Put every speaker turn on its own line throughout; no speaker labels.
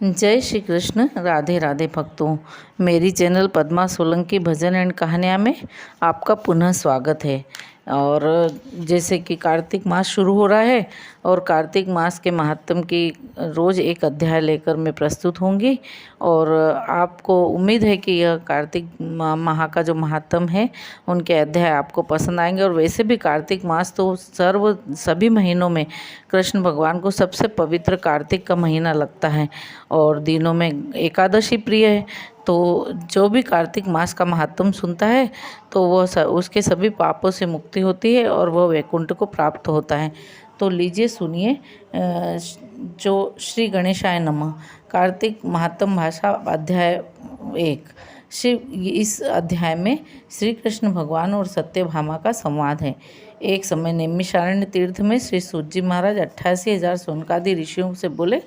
जय श्री कृष्ण। राधे राधे भक्तों। मेरी channel Padma Solanki bhajan and कहानियाँ में आपका पुनः स्वागत है। और जैसे कि कार्तिक मास शुरू हो रहा है और कार्तिक मास के महात्म की रोज़ एक अध्याय लेकर मैं प्रस्तुत होंगी। और आपको उम्मीद है कि यह कार्तिक माह का जो महात्म है उनके अध्याय आपको पसंद आएंगे। और वैसे भी कार्तिक मास तो सभी महीनों में कृष्ण भगवान को सबसे पवित्र कार्तिक का महीना लगता है और दिनों में एकादशी प्रिय है। तो जो भी कार्तिक मास का महात्म सुनता है तो वह उसके सभी पापों से मुक्ति होती है और वह वैकुंठ को प्राप्त होता है। तो लीजिए सुनिए जो श्री गणेशाय नमः कार्तिक महात्म भाषा अध्याय 1। इस अध्याय में श्री कृष्ण भगवान और सत्यभामा का संवाद है। एक समय नैमिषारण्य तीर्थ में श्री सूत जी महाराज 88,000 सोनकादि ऋषियों से बोले,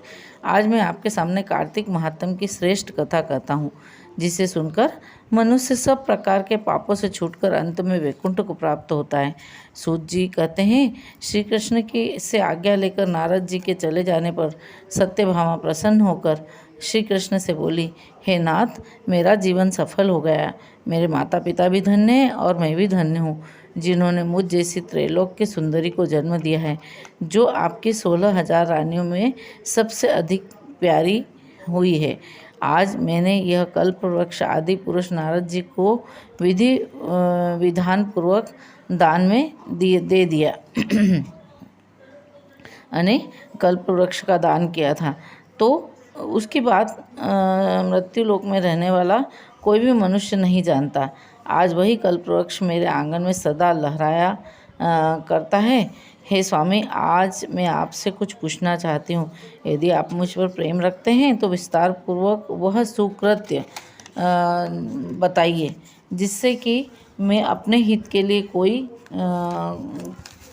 आज मैं आपके सामने कार्तिक महात्म की श्रेष्ठ कथा कहता हूँ, जिसे सुनकर मनुष्य सब प्रकार के पापों से छूटकर अंत में वैकुंठ को प्राप्त होता है। सूत जी कहते हैं, श्री कृष्ण की से आज्ञा लेकर नारद जी के चले जाने पर सत्यभामा प्रसन्न होकर श्री कृष्ण से बोली, हे नाथ, मेरा जीवन सफल हो गया। मेरे माता पिता भी धन्य हैं और मैं भी धन्य हूँ, जिन्होंने मुझ जैसी त्रैलोक की सुंदरी को जन्म दिया है, जो आपकी 16,000 रानियों में सबसे अधिक प्यारी हुई है। आज मैंने यह कल्प वृक्ष आदि पुरुष नारद जी को विधि विधान पूर्वक दान में दे दिया यानी कल्प वृक्ष का दान किया था। तो उसकी बात मृत्यु लोक में रहने वाला कोई भी मनुष्य नहीं जानता। आज वही कल्प वृक्ष मेरे आंगन में सदा लहराया करता है। हे स्वामी, आज मैं आपसे कुछ पूछना चाहती हूँ। यदि आप मुझ पर प्रेम रखते हैं तो विस्तार पूर्वक वह सुकृत्य बताइए, जिससे कि मैं अपने हित के लिए कोई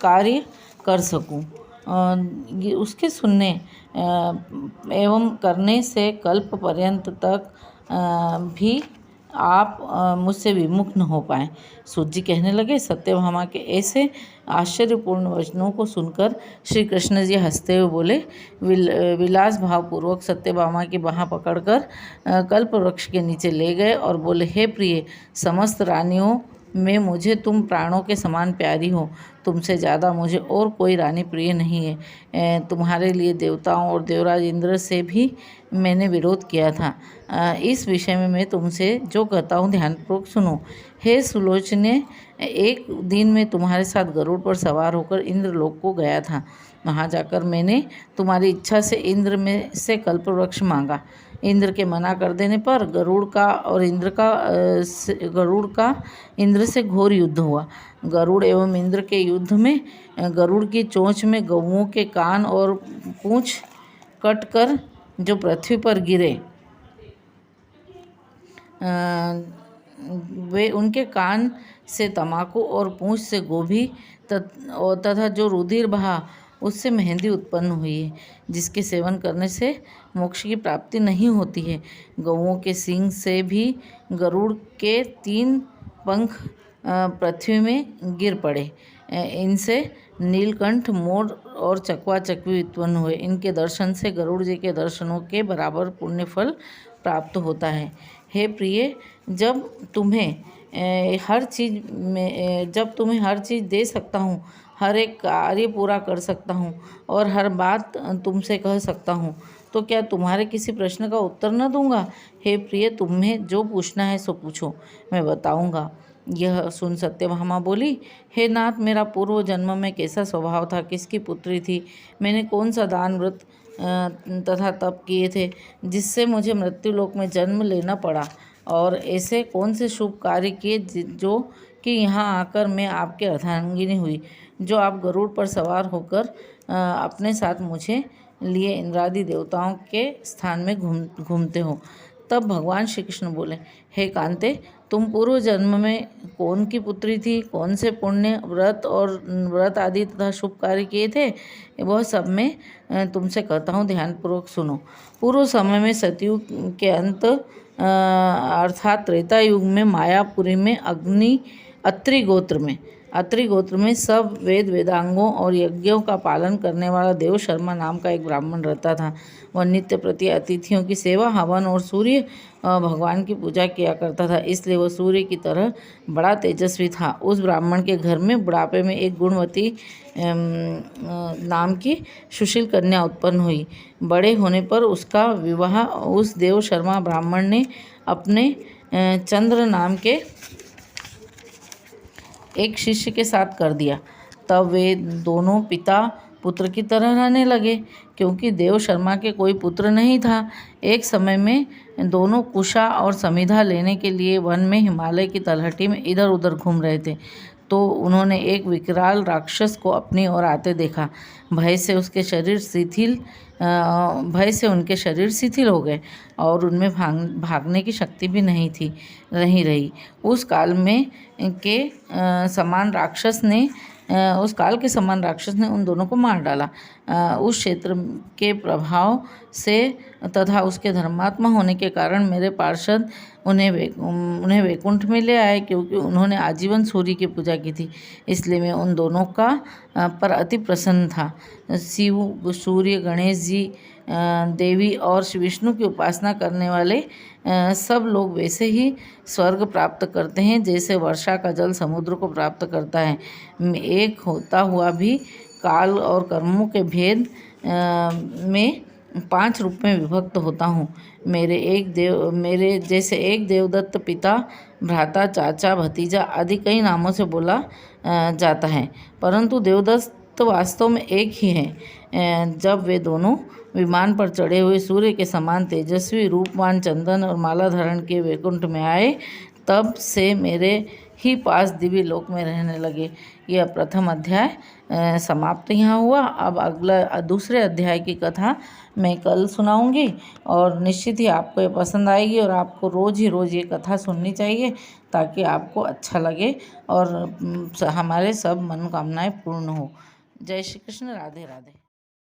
कार्य कर सकूं। उसके सुनने एवं करने से कल्प पर्यंत तक भी आप मुझसे विमुख न हो पाएँ। सूत जी कहने लगे, सत्यभामा के ऐसे आश्चर्यपूर्ण वचनों को सुनकर श्री कृष्ण जी हंसते हुए बोले, विलास भावपूर्वक सत्यभामा की बाँह पकड़कर कल्प वृक्ष के नीचे ले गए और बोले, हे प्रिय, समस्त रानियों में मुझे तुम प्राणों के समान प्यारी हो। तुमसे ज़्यादा मुझे और कोई रानी प्रिय नहीं है। तुम्हारे लिए देवताओं और देवराज इंद्र से भी मैंने विरोध किया था। इस विषय में मैं तुमसे जो कहता हूँ ध्यानपूर्वक सुनो। हे सुलोचने, एक दिन मैं तुम्हारे साथ गरुड़ पर सवार होकर इंद्रलोक को गया था। वहाँ जाकर मैंने तुम्हारी इच्छा से इंद्र में से कल्पवृक्ष मांगा। इंद्र के मना कर देने पर गरुड़ का इंद्र से घोर युद्ध हुआ। गरुड़ एवं इंद्र के युद्ध में गरुड़ की चोंच में गौओं के कान और पूंछ कटकर जो पृथ्वी पर गिरे, वे उनके कान से तमाकू और पूंछ से गोभी तथा जो रुधिर बहा उससे मेहंदी उत्पन्न हुई है, जिसके सेवन करने से मोक्ष की प्राप्ति नहीं होती है। गौओं के सींग से भी गरुड़ के 3 पंख पृथ्वी में गिर पड़े। इनसे नीलकंठ, मोर और चकवा चकवी उत्पन्न हुए। इनके दर्शन से गरुड़ जी के दर्शनों के बराबर पुण्य फल प्राप्त होता है। हे प्रिय, जब तुम्हें हर चीज़ दे सकता हूँ, हर एक कार्य पूरा कर सकता हूँ और हर बात तुमसे कह सकता हूँ, तो क्या तुम्हारे किसी प्रश्न का उत्तर न दूंगा? हे प्रिय, तुम्हें जो पूछना है सो पूछो, मैं बताऊंगा। यह सुन सत्यभामा बोली, हे नाथ, मेरा पूर्व जन्म में कैसा स्वभाव था, किसकी पुत्री थी, मैंने कौन सा दान व्रत तथा तप किए थे जिससे मुझे मृत्युलोक में जन्म लेना पड़ा, और ऐसे कौन से शुभ कार्य किए जो कि यहाँ आकर मैं आपके अर्धांगिनी हुई, जो आप गरुड़ पर सवार होकर अपने साथ मुझे लिए इंद्रादि देवताओं के स्थान में घूमते हो। तब भगवान श्री कृष्ण बोले, हे कांते, तुम पूर्व जन्म में कौन की पुत्री थी, कौन से पुण्य व्रत आदि तथा शुभ कार्य किए थे, वह सब मैं तुमसे कहता हूँ, ध्यानपूर्वक सुनो। पूर्व समय में सतयुग के अंत अर्थात त्रेता युग में मायापुरी में अत्रि गोत्र में अत्रि गोत्र में सब वेद वेदांगों और यज्ञों का पालन करने वाला देव शर्मा नाम का एक ब्राह्मण रहता था। वह नित्य प्रति अतिथियों की सेवा, हवन और सूर्य भगवान की पूजा किया करता था, इसलिए वह सूर्य की तरह बड़ा तेजस्वी था। उस ब्राह्मण के घर में बुढ़ापे में एक गुणवती नाम की सुशील कन्या उत्पन्न हुई। बड़े होने पर उसका विवाह उस देव शर्मा ब्राह्मण ने अपने चंद्र नाम के एक शिष्य के साथ कर दिया। तब वे दोनों पिता पुत्र की तरह रहने लगे, क्योंकि देव शर्मा के कोई पुत्र नहीं था। एक समय में दोनों कुशा और समिधा लेने के लिए वन में हिमालय की तलहटी में इधर उधर घूम रहे थे, तो उन्होंने एक विकराल राक्षस को अपनी ओर आते देखा। भय से उनके शरीर शिथिल हो गए और उनमें भागने की शक्ति भी नहीं रही। उस काल के समान राक्षस ने उन दोनों को मार डाला। उस क्षेत्र के प्रभाव से तथा उसके धर्मात्मा होने के कारण मेरे पार्षद उन्हें वैकुंठ में ले आए, क्योंकि उन्होंने आजीवन सूर्य की पूजा की थी। इसलिए मैं उन दोनों पर अति प्रसन्न था। शिव, सूर्य, गणेश जी, देवी और विष्णु की उपासना करने वाले सब लोग वैसे ही स्वर्ग प्राप्त करते हैं जैसे वर्षा का जल समुद्र को प्राप्त करता है। एक होता हुआ भी काल और कर्मों के भेद में 5 रूप में विभक्त होता हूँ। मेरे जैसे एक देवदत्त पिता, भ्राता, चाचा, भतीजा आदि कई नामों से बोला जाता है, परंतु देवदत्त वास्तव में एक ही है। जब वे दोनों विमान पर चढ़े हुए सूर्य के समान तेजस्वी, रूपवान, चंदन और माला धारण के वैकुंठ में आए, तब से मेरे ही पास दिव्य लोक में रहने लगे। यह प्रथम अध्याय समाप्त यहाँ हुआ। अब दूसरे अध्याय की कथा मैं कल सुनाऊंगी, और निश्चित ही आपको ये पसंद आएगी, और आपको रोज़ ही रोज़ ये कथा सुननी चाहिए ताकि आपको अच्छा लगे और हमारे सब मनोकामनाएं पूर्ण हो। जय श्री कृष्ण। राधे राधे।